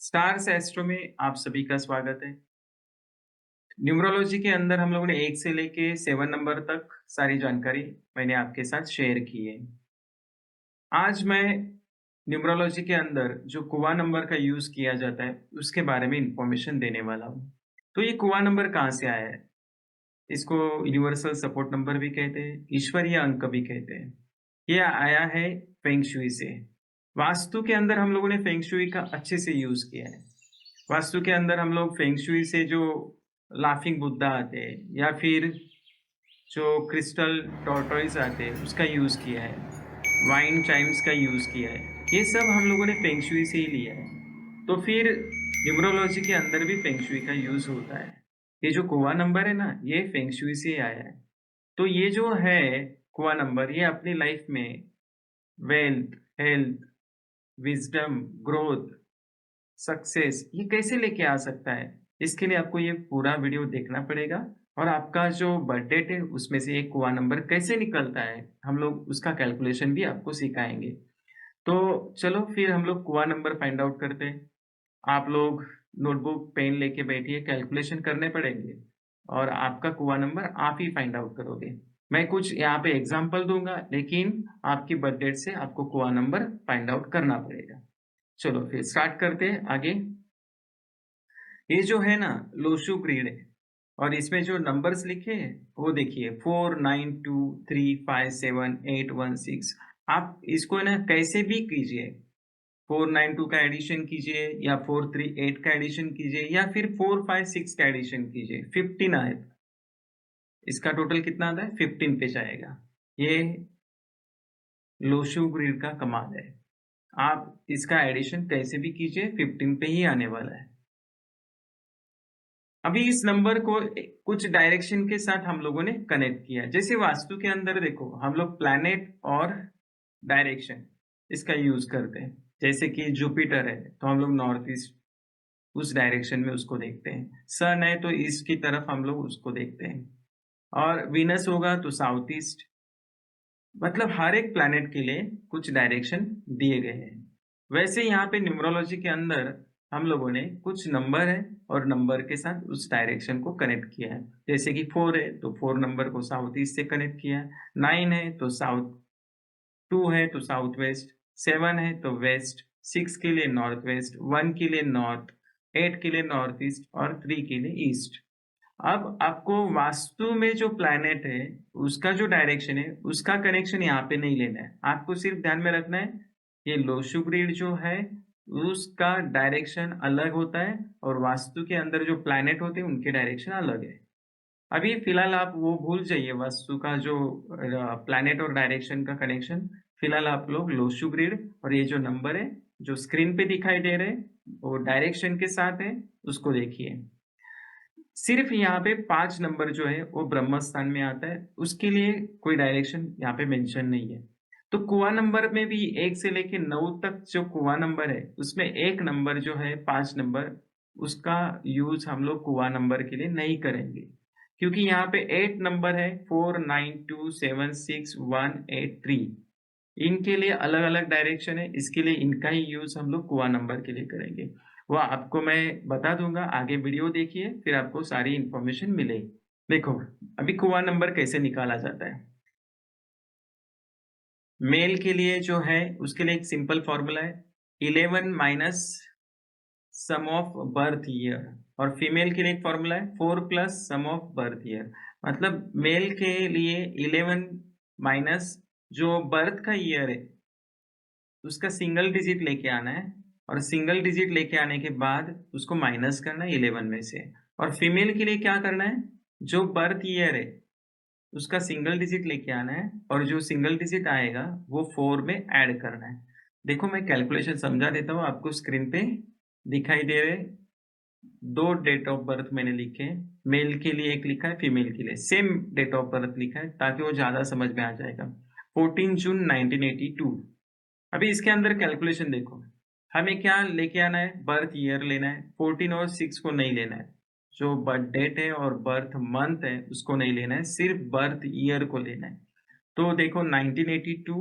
Stars astro में आप सभी का स्वागत है। न्यूमरोलॉजी के अंदर हम लोगों ने 1 से लेके 7 नंबर तक सारी जानकारी मैंने आपके साथ शेयर की है। आज मैं न्यूमरोलॉजी के अंदर जो कुवा नंबर का यूज़ किया जाता है, उसके बारे में इन्फॉर्मेशन देने वाला हूँ। तो ये कुवा नंबर कहाँ से आया है? इसको यूनिवर्सल सपोर्ट नंबर भी कहते हैं, ईश्वरीय अंक भी कहते हैं। ये आया है फेंग शुई से। वास्तु के अंदर हम लोगों ने फेंग शुई का अच्छे से यूज़ किया है। वास्तु के अंदर हम लोग फेंग शुई से जो लाफिंग बुद्धा आते हैं या फिर जो क्रिस्टल टॉर्टोइज आते हैं उसका यूज़ किया है। वाइन चाइम्स का यूज़ किया है। ये सब हम लोगों ने फेंग शुई से ही लिया है। तो फिर न्यूमरोलॉजी के अंदर भी फेंग शुई का यूज़ होता है। ये जो कुआ नंबर है ना, ये फेंग शुई से ही आया है। तो ये जो है कुआ नंबर, ये अपनी लाइफ में wealth, health, wisdom, growth, success ये कैसे लेके आ सकता है? इसके लिए आपको ये पूरा वीडियो देखना पड़ेगा और आपका जो बर्थ डेट है उसमें से एक कुआ नंबर कैसे निकलता है, हम लोग उसका कैलकुलेशन भी आपको सिखाएँगे। तो चलो फिर हम लोग कुआ नंबर फाइंड आउट करते हैं। आप लोग नोटबुक, पेन लेके बैठिए, कैलकुलेशन करने पड़ेंगे और आपका कुआ नंबर आप ही फाइंड आउट करोगे। मैं कुछ यहाँ पे एग्ज़ाम्पल दूँगा, लेकिन आपकी बर्थ डेट से आपको कुआ नंबर फाइंड आउट करना पड़ेगा। चलो फिर स्टार्ट करते हैं आगे। ये जो है ना लोशु ग्रीड है और इसमें जो नंबर्स लिखे हैं वो देखिए 4, 9, 2, 3, 5, 7, 8, 1, 6। आप इसको ना कैसे भी कीजिए, 492 का एडिशन कीजिए या 438 का एडिशन कीजिए या फिर 456 का एडिशन कीजिए, 15 आए। इसका टोटल कितना आता है? 15 पे जाएगा। ये लोशु ग्रीड का कमाल है। आप इसका एडिशन कैसे भी कीजिए, 15 पे ही आने वाला है। अभी इस नंबर को कुछ डायरेक्शन के साथ हम लोगों ने कनेक्ट किया। जैसे वास्तु के अंदर देखो, हम लोग प्लैनेट और डायरेक्शन इसका यूज़ करते हैं। जैसे कि जुपिटर है, तो हम लोग नॉर्थ ईस्ट उस डायरेक्शन में उसको देखते हैं। सन है, तो ईस्ट की तरफ हम लोग उसको देखते हैं और वीनस होगा तो साउथ ईस्ट। मतलब हर एक प्लैनेट के लिए कुछ डायरेक्शन दिए गए हैं। वैसे यहाँ पे न्यूमरोलॉजी के अंदर हम लोगों ने कुछ नंबर है और नंबर के साथ उस डायरेक्शन को कनेक्ट किया है। जैसे कि 4 है तो 4 नंबर को साउथ ईस्ट से कनेक्ट किया है। 9 है तो साउथ, 2 है तो साउथ वेस्ट, 7 है तो वेस्ट, 6 के लिए नॉर्थ वेस्ट, 1 के लिए नॉर्थ, 8 के लिए नॉर्थ ईस्ट और 3 के लिए ईस्ट। अब आपको वास्तु में जो प्लैनेट है, उसका जो डायरेक्शन है, उसका कनेक्शन यहाँ पे नहीं लेना है। आपको सिर्फ ध्यान में रखना है, ये लोशु ग्रिड जो है, उसका डायरेक्शन अलग होता है और वास्तु के अंदर जो प्लैनेट होते हैं, उनके डायरेक्शन अलग है। अभी फिलहाल आप वो भूल जाइए वास्तु का जो प्लैनेट और डायरेक्शन का कनेक्शन। फिलहाल आप लोग लोशु ग्रिड और ये जो नंबर है, जो स्क्रीन पे दिखाई दे रहे हैं, वो डायरेक्शन के साथ है, उसको देखिए। सिर्फ यहाँ पे 5 नंबर जो है वो ब्रह्म स्थान में आता है, उसके लिए कोई डायरेक्शन यहाँ पे मेंशन नहीं है। तो कुआ नंबर में भी 1 से लेके 9 तक जो कुआ नंबर है, उसमें एक नंबर जो है 5 नंबर, उसका यूज़ हम लोग कुआ नंबर के लिए नहीं करेंगे। क्योंकि यहाँ पे 8 नंबर है, 4, 9, 2, 7, 6, 1, 8, 3। इनके लिए अलग-अलग डायरेक्शन है, इसके लिए इनका ही यूज़ हम लोग कुआ नंबर के लिए करेंगे। वो आपको मैं बता दूँगा, आगे वीडियो देखिए, फिर आपको सारी इन्फॉर्मेशन मिलेगी। देखो, अभी कुआ नंबर कैसे निकाला जाता है। मेल के लिए जो है, उसके लिए एक सिंपल फ़ॉर्मूला है, 11 minus sum of birth year. और फीमेल के लिए एक फ़ॉर्मूला है, 4 plus sum of birth year. मतलब मेल के लिए 11 माइनस जो बर्थ का ईयर है, उसका सिंगल डिजिट लेके आना है और सिंगल डिजिट लेके आने के बाद उसको माइनस करना है 11 में से। और फीमेल के लिए क्या करना है, जो बर्थ ईयर है उसका सिंगल डिजिट लेके आना है और जो सिंगल डिजिट आएगा वो 4 में ऐड करना है। देखो मैं कैलकुलेशन समझा देता हूँ आपको, स्क्रीन पे दिखाई दे रहे 2 डेट ऑफ बर्थ मैंने लिखे हैं। मेल के लिए एक लिखा है, फीमेल के लिए सेम डेट ऑफ बर्थ लिखा है ताकि वो ज़्यादा समझ में आ जाएगा। 14 जून 1982। अभी इसके अंदर कैलकुलेशन देखो, हमें क्या लेके आना है, बर्थ ईयर लेना है। 14 और 6 को नहीं लेना है, जो बर्थ डेट है और बर्थ मंथ है उसको नहीं लेना है, सिर्फ बर्थ ईयर को लेना है। तो देखो 1982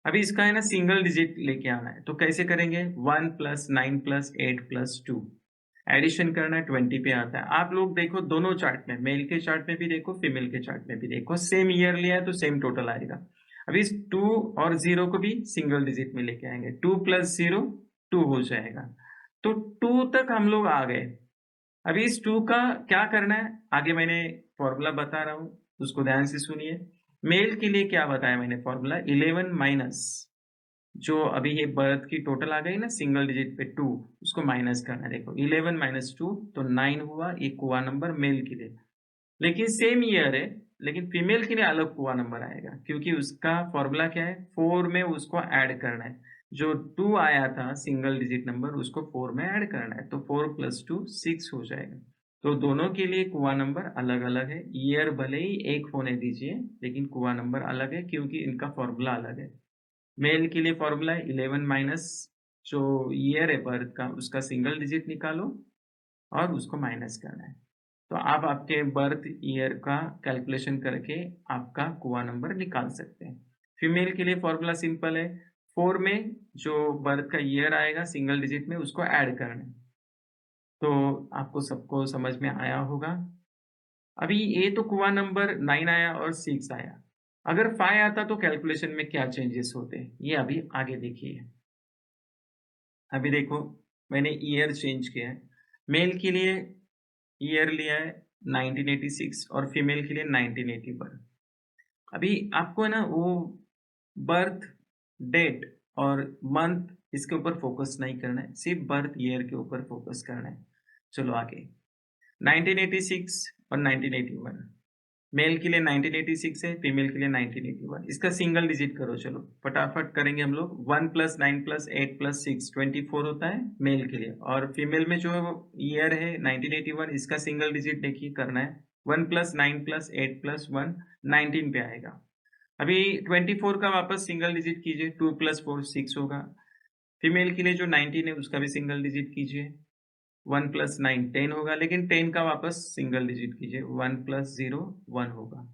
अभी इसका है ना सिंगल डिजिट लेके आना है, तो कैसे करेंगे? 1 प्लस 9 प्लस 8 प्लस 2 एडिशन करना है, 20 पे आता है। आप लोग देखो दोनों चार्ट में, मेल के चार्ट में भी देखो, फीमेल के चार्ट में भी देखो, सेम ईयर लिया है तो सेम टोटल आएगा। अभी इस 2 और 0 को भी सिंगल डिजिट में लेके आएंगे। 2 प्लस 0 2 हो जाएगा। तो 2 तक हम लोग आ गए। अभी इस 2 का क्या करना है? आगे मैंने फॉर्मूला बता रहा हूँ, उसको ध्यान से सुनिए। मेल के लिए क्या बताया मैंने फॉर्मूला? 11 माइनस जो अभी ये बर्थ की टोटल आ गई ना सिंगल डिजिट पे 2, उसको माइनस करना है। देखो 11 माइनस 2 तो 9 हुआ, ये कुआ नंबर मेल के लिए। लेकिन सेम ईयर है, लेकिन फीमेल के लिए अलग कुआ नंबर आएगा, क्योंकि उसका फॉर्मूला क्या है? 4 में उसको ऐड करना है। जो 2 आया था सिंगल डिजिट नंबर, उसको 4 में ऐड करना है, तो 4 प्लस 2 6 हो जाएगा। तो दोनों के लिए कुआ नंबर अलग अलग है। ईयर भले ही एक होने दीजिए, लेकिन कुआ नंबर अलग है, क्योंकि इनका फॉर्मूला अलग है। मेल के लिए फॉर्मूला है 11 माइनस जो ईयर है बर्थ का, उसका सिंगल डिजिट निकालो और उसको माइनस करना है। तो आप आपके बर्थ ईयर का कैलकुलेशन करके आपका कुआ नंबर निकाल सकते हैं। फीमेल के लिए फॉर्मूला सिंपल है, 4 में जो बर्थ का ईयर आएगा सिंगल डिजिट में, उसको ऐड करना है। तो आपको सबको समझ में आया होगा। अभी ये तो कुआ नंबर 9 आया और 6 आया। अगर 5 आता तो कैलकुलेशन में क्या चेंजेस होते? ये अभी आगे देखिए। अभी देखो मैंने ईयर चेंज किया है। मेल के लिए ईयर लिया है 1986 और फीमेल के लिए 1981। अभी आपको है ना वो बर्थ डेट और मंथ इसके ऊपर फोकस नहीं करना है, सिर्फ बर्थ ईयर के ऊपर फोकस करना है। चलो आगे। 1986 और 1981, मेल के लिए 1986 है, फीमेल के लिए 1981। इसका सिंगल डिजिट करो, चलो फटाफट करेंगे हम लोग। 1 प्लस 9 प्लस 8 प्लस 6 24 होता है मेल के लिए, और फीमेल में जो ईयर है 1981, इसका सिंगल डिजिट देखिए करना है। 1 प्लस 9 प्लस 8 प्लस 1 19 पे आएगा। अभी 24 का वापस सिंगल डिजिट कीजिए, 2 प्लस 4 6 होगा। फीमेल के लिए जो 19 है उसका भी सिंगल डिजिट कीजिए, 1 प्लस 9 10 होगा, लेकिन 10 का वापस सिंगल डिजिट कीजिए, 1 प्लस 0 1 होगा।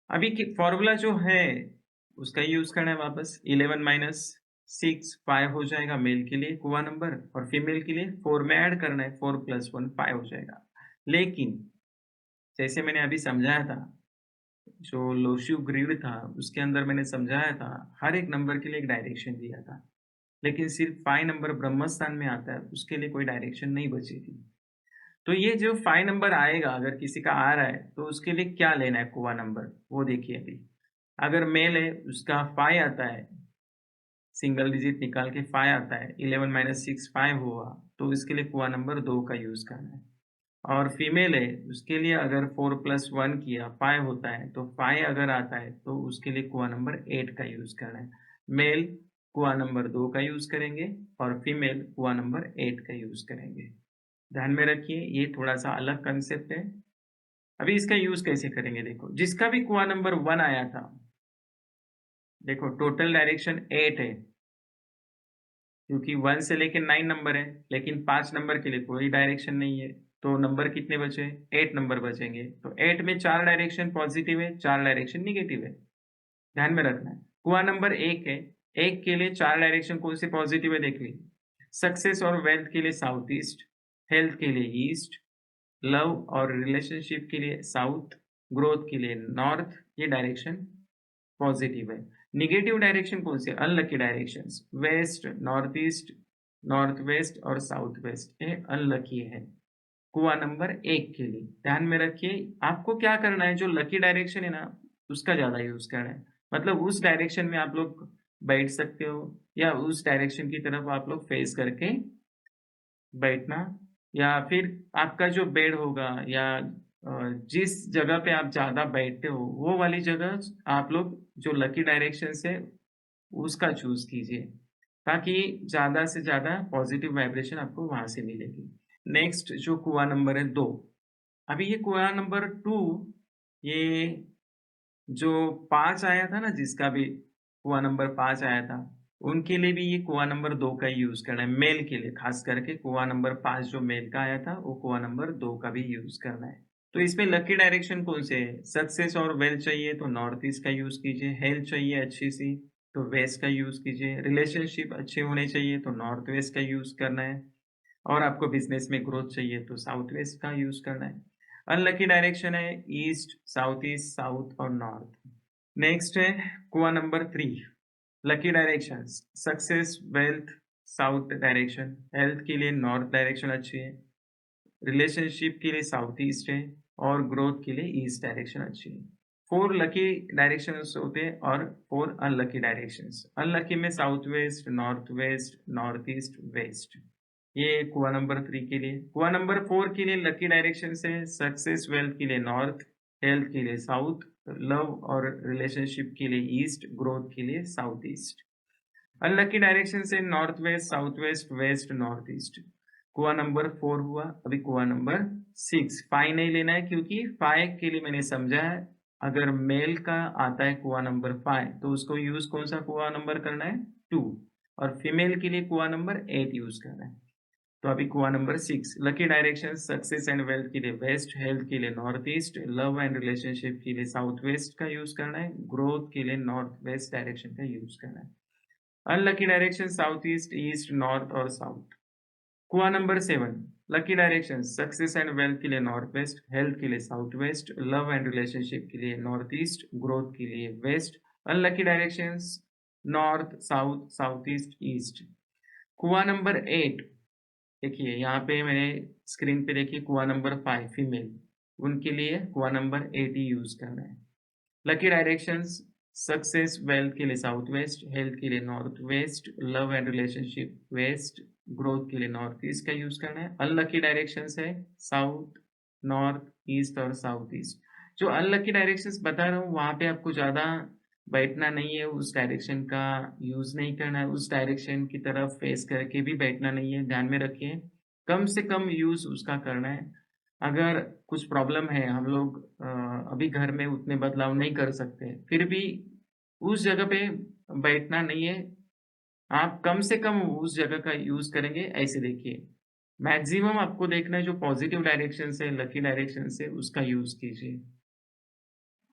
अभी फॉर्मूला जो है उसका यूज करना है वापस। 11 माइनस 6 5 हो जाएगा मेल के लिए कुआ नंबर, और फीमेल के लिए 4 में ऐड करना है, 4 प्लस 1 5 हो जाएगा। लेकिन जैसे मैंने अभी समझाया था, जो लोशियो ग्रिड था उसके अंदर मैंने समझाया था, हर एक नंबर के लिए एक डायरेक्शन दिया था, लेकिन सिर्फ 5 नंबर ब्रह्मस्थान में आता है, उसके लिए कोई डायरेक्शन नहीं बची थी। तो ये जो 5 नंबर आएगा, अगर किसी का आ रहा है तो उसके लिए क्या लेना है कुआ नंबर, वो देखिए अभी। अगर मेल है उसका 5 आता है, सिंगल डिजिट निकाल के 5 आता है, 11 माइनस 6 5 हुआ, तो इसके लिए कुआ नंबर 2 का यूज करना है। और फीमेल है उसके लिए अगर 4 प्लस 1 किया 5 होता है, तो 5 अगर आता है तो उसके लिए कुआ नंबर 8 का यूज करना है। मेल कुआ नंबर 2 का यूज करेंगे और फीमेल कुआ नंबर 8 का यूज करेंगे। ध्यान में रखिए, ये थोड़ा सा अलग कंसेप्ट है। अभी इसका यूज कैसे करेंगे देखो। जिसका भी कुआ नंबर 1 आया था, देखो टोटल डायरेक्शन 8 है, क्योंकि 1 से लेके 9 नंबर है, लेकिन 5 नंबर के लिए कोई डायरेक्शन नहीं है। तो नंबर कितने बचे? 8 नंबर बचेंगे। तो 8 में 4 डायरेक्शन पॉजिटिव है, 4 डायरेक्शन निगेटिव है। ध्यान में रखना है। कुआ नंबर 1 है, 1 के लिए 4 डायरेक्शन कौन से पॉजिटिव है देख लीजिए। सक्सेस और वेल्थ के लिए साउथ ईस्ट, हेल्थ के लिए ईस्ट, लव और रिलेशनशिप के लिए साउथ, ग्रोथ के लिए नॉर्थ, ये डायरेक्शन पॉजिटिव है। नेगेटिव डायरेक्शन कौन से? Unlucky directions, west, north east, north west और साउथ वेस्ट, ये अनलकी है कुआ नंबर 1 के लिए। ध्यान में रखिए, आपको क्या करना है, जो लकी डायरेक्शन है ना उसका ज्यादा यूज करना है। मतलब उस डायरेक्शन में आप लोग बैठ सकते हो, या उस डायरेक्शन की तरफ आप लोग फेस करके बैठना, या फिर आपका जो बेड होगा, या जिस जगह पे आप ज़्यादा बैठते हो वो वाली जगह आप लोग जो लकी डायरेक्शंस है उसका चूज़ कीजिए, ताकि ज़्यादा से ज़्यादा पॉजिटिव वाइब्रेशन आपको वहाँ से मिलेगी। नेक्स्ट जो कुआ नंबर है 2, अभी ये कुआ नंबर 2, ये जो 5 आया था ना, जिसका भी कुआ नंबर 5 आया था, उनके लिए भी ये कुआ नंबर 2 का ही यूज़ करना है। मेल के लिए खास करके कुआ नंबर 5 जो मेल का आया था, वो कुआ नंबर 2 का भी यूज़ करना है। तो इसमें लकी डायरेक्शन कौन से है? सक्सेस और वेल्थ चाहिए तो नॉर्थ ईस्ट का यूज़ कीजिए, हेल्थ चाहिए अच्छी सी तो वेस्ट का यूज़ कीजिए। रिलेशनशिप अच्छे होने चाहिए तो नॉर्थ वेस्ट का यूज़ करना है और आपको बिज़नेस में ग्रोथ चाहिए तो साउथ वेस्ट का यूज़ करना है। अनलकी डायरेक्शन है ईस्ट, साउथ और नॉर्थ। नेक्स्ट है कुआं number 3, lucky directions, success, wealth, south direction, health के लिए नॉर्थ डायरेक्शन अच्छी है, रिलेशनशिप के लिए साउथ ईस्ट है और ग्रोथ के लिए ईस्ट डायरेक्शन अच्छी है। 4 लकी डायरेक्शंस होते हैं और 4 अनलकी डायरेक्शंस। अनलकी में south west, north east, west. ये कुआं नंबर 3 के लिए। कुआं नंबर 4 के लिए लकी डायरेक्शंस है सक्सेस, वेल्थ के लिए नॉर्थ, हेल्थ के लिए साउथ, लव और रिलेशनशिप के लिए ईस्ट, ग्रोथ के लिए साउथ ईस्ट। अनलकी डायरेक्शन से नॉर्थ वेस्ट, नॉर्थ ईस्ट। कुआं नंबर 4 हुआ। अभी कुआं नंबर 6। 5 नहीं लेना है क्योंकि 5 के लिए मैंने समझा है अगर मेल का आता है कुआं नंबर 5 तो उसको यूज़ कौन सा कुआं नंबर करना है? 2 और फीमेल के लिए कुआं नंबर 8 यूज़ करना है। तो अभी कुआं number 6 lucky direction success and wealth के लिए वेस्ट, हेल्थ के लिए north east, love and relationship के लिए साउथ वेस्ट का यूज़ करना है, ग्रोथ के लिए नॉर्थ वेस्ट डायरेक्शन का यूज़ करना है। Unlucky direction south east, east, north और साउथ। कुआं number 7 lucky direction success and wealth के लिए नॉर्थ वेस्ट, हेल्थ के लिए south west, love and relationship के लिए नॉर्थ ईस्ट, ग्रोथ के लिए west. Unlucky directions north, south, south east, east. कुआं नंबर 8 देखिए यहाँ पे मैंने स्क्रीन पे देखिए कुआं नंबर 5 फीमेल, उनके लिए कुआं नंबर 8 ही यूज़ करना है। लकी डायरेक्शंस सक्सेस, वेल्थ के लिए साउथ वेस्ट, हेल्थ के लिए north west, love and relationship west, growth के लिए नॉर्थ ईस्ट का यूज़ करना है। अनलकी डायरेक्शंस है साउथ, नॉर्थ, ईस्ट और साउथ ईस्ट। जो अनलकी डायरेक्शंस बता रहा हूँ वहाँ पे आपको ज़्यादा बैठना नहीं है, उस डायरेक्शन का यूज़ नहीं करना है, उस डायरेक्शन की तरफ फेस करके भी बैठना नहीं है, ध्यान में रखिए। कम से कम यूज़ उसका करना है। अगर कुछ प्रॉब्लम है, हम लोग अभी घर में उतने बदलाव नहीं कर सकते, फिर भी उस जगह पे बैठना नहीं है। आप कम से कम उस जगह का यूज़ करेंगे, ऐसे देखिए। मैक्सिमम आपको देखना है जो पॉज़िटिव डायरेक्शन से, लकी डायरेक्शन से, उसका यूज़ कीजिए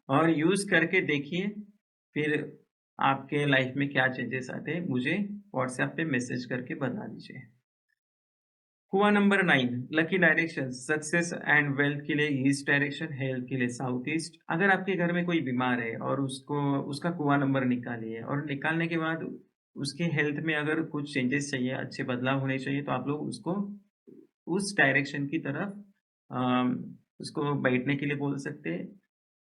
और यूज़ करके देखिए, फिर आपके लाइफ़ में क्या चेंजेस आते हैं, मुझे व्हाट्सएप पे मैसेज करके बता दीजिए। कुआं number 9 lucky direction success and wealth के लिए ईस्ट डायरेक्शन, हेल्थ के लिए साउथ ईस्ट। अगर आपके घर में कोई बीमार है और उसको उसका कुआं नंबर निकालिए और निकालने के बाद उसके हेल्थ में अगर कुछ चेंजेस चाहिए, अच्छे बदलाव होने चाहिए तो आप लोग उसको उस डायरेक्शन की तरफ अम, उसको बैठने के लिए बोल सकते हैं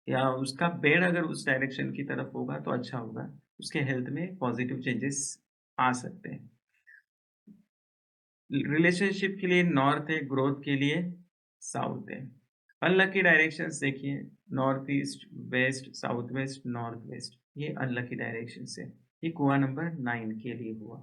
या उसका बेड अगर उस डायरेक्शन की तरफ होगा तो अच्छा होगा। उसके हेल्थ में पॉजिटिव चेंजेस आ सकते हैं। रिलेशनशिप के लिए नॉर्थ है, ग्रोथ के लिए साउथ है। अनलकी डायरेक्शंस देखिए north east, west, south west, north west, ये अनलकी डायरेक्शंस है। ये कुआं नंबर 9 के लिए हुआ।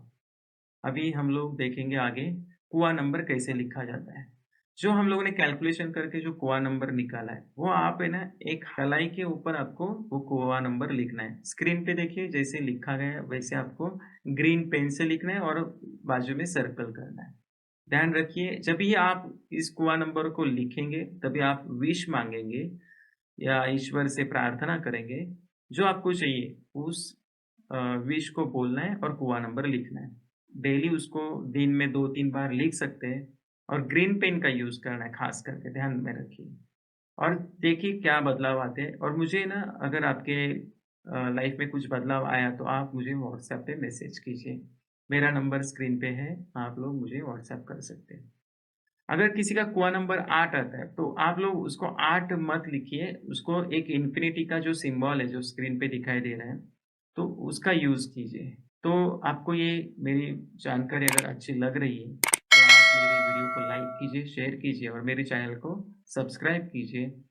अभी हम लोग देखेंगे आगे कुआं नंबर कैसे लिखा जाता है। जो हम लोगों ने कैलकुलेशन करके जो कुआं नंबर निकाला है, वो आप है ना एक हलाई के ऊपर आपको वो कुआं नंबर लिखना है। स्क्रीन पे देखिए जैसे लिखा गया है वैसे आपको ग्रीन पेन से लिखना है और बाजू में सर्कल करना है। ध्यान रखिए जब भी आप इस कुआं नंबर को लिखेंगे, तभी आप विश माँगेंगे या ईश्वर से प्रार्थना करेंगे, जो आपको चाहिए उस विश को बोलना है और कुआं नंबर लिखना है। डेली उसको दिन में 2-3 बार लिख सकते हैं और ग्रीन पेन का यूज़ करना है ख़ास करके ध्यान में रखिए। और देखिए क्या बदलाव आते हैं और मुझे ना अगर आपके लाइफ़ में कुछ बदलाव आया तो आप मुझे व्हाट्सएप पे मैसेज कीजिए। मेरा नंबर स्क्रीन पे है, आप लोग मुझे व्हाट्सएप कर सकते हैं। अगर किसी का कुआं नंबर 8 आता है, तो आप लोग उसको 8 मत लिखिए, उसको एक इन्फिनिटी का जो सिंबल है, जो स्क्रीन पे दिखाई दे रहा है, तो उसका यूज़ कीजिए। तो आपको ये मेरी जानकारी अगर अच्छी लग रही है, तो आप मेरे वीडियो को लाइक कीजिए, शेयर कीजिए और मेरे चैनल को सब्सक्राइब कीजिए